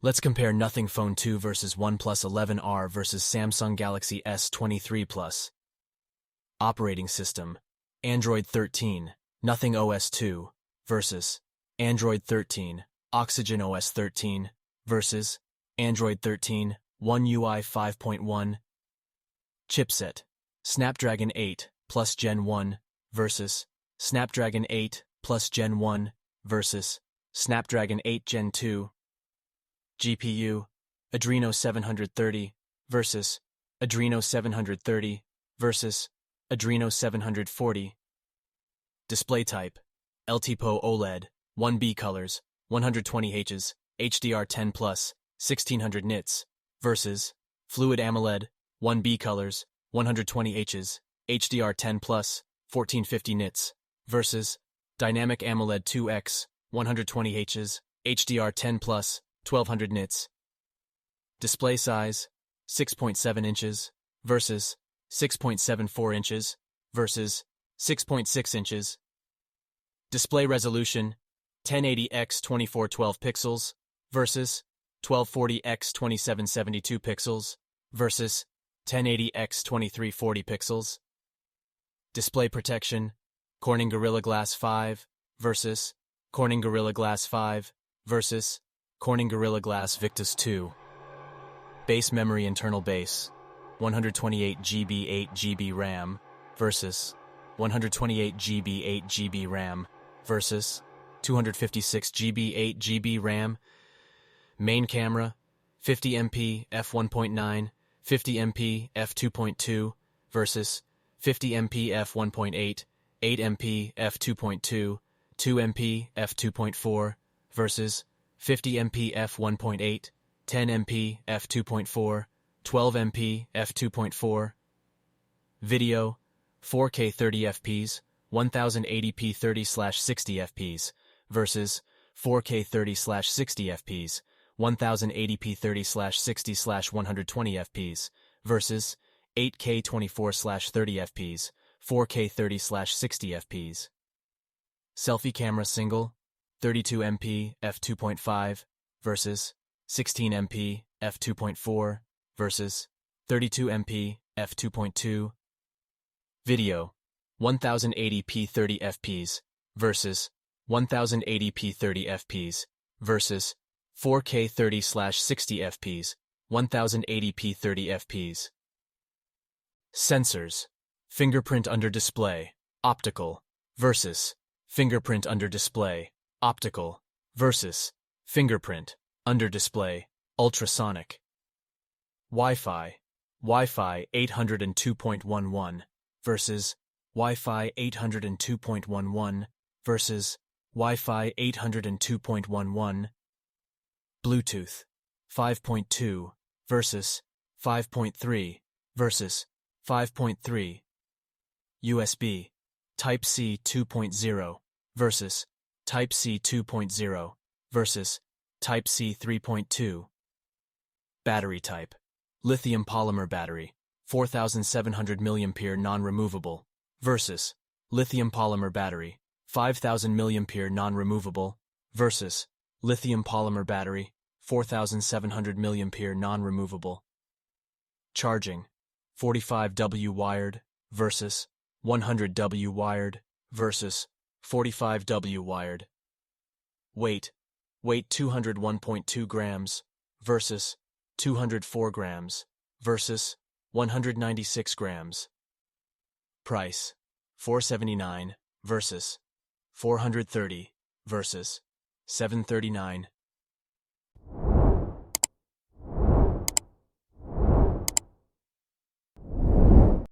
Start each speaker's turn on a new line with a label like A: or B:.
A: Let's compare Nothing Phone 2 versus OnePlus 11R versus Samsung Galaxy S23 Plus. Operating System: Android 13, Nothing OS 2 versus Android 13, Oxygen OS 13 versus Android 13, One UI 5.1. Chipset: Snapdragon 8 Plus Gen 1 versus Snapdragon 8 Plus Gen 1 versus Snapdragon 8 Gen 2. GPU: Adreno 730 versus Adreno 730 versus Adreno 740. Display type: LTPO OLED, 1B colors, 120Hz, HDR10+, 1600 nits versus Fluid AMOLED, 1B colors, 120Hz, HDR10+, 1450 nits versus Dynamic AMOLED 2X, 120Hz, HDR10+, 1200 nits. Display size: 6.7 inches versus 6.74 inches versus 6.6 inches. Display resolution: 1080x 2412 pixels versus 1240x 2772 pixels versus 1080x 2340 pixels. Display protection: Corning Gorilla Glass 5 versus Corning Gorilla Glass 5 versus Corning Gorilla Glass Victus 2. Base memory: internal base, 128 GB 8GB RAM versus 128 GB 8GB RAM versus 256 GB 8GB RAM. Main camera: 50MP f1.9, 50MP f2.2 versus 50MP f1.8, 8MP f2.2, 2MP f2.4 versus 50MP f1.8, 10MP f2.4, 12MP f2.4. Video: 4K 30fps, 1080p 30/60fps versus 4K 30/60fps, 1080p 30/60/120fps versus 8K 24/30fps, 4K 30/60fps. Selfie camera: single, 32MP f2.5 versus 16MP f2.4 versus 32MP f2.2. Video: 1080p 30fps versus 1080p 30fps versus 4K 30/60fps, 1080p 30fps. Sensors: fingerprint under display, optical versus fingerprint under display, optical versus fingerprint under display, ultrasonic. Wi-Fi: Wi-Fi 802.11 versus Wi-Fi 802.11 versus Wi-Fi 802.11. Bluetooth: 5.2 versus 5.3 versus 5.3. USB: Type-C 2.0 versus Type-C 2.0 versus Type-C 3.2. Battery type: lithium polymer battery, 4700 mAh non-removable versus lithium polymer battery, 5000 mAh non-removable versus lithium polymer battery, 4700 mAh non-removable. Charging: 45W wired versus 100W wired versus 45W wired. Weight: 201.2 grams versus 204 grams versus 196 grams. Price: $479 versus $430 versus $739.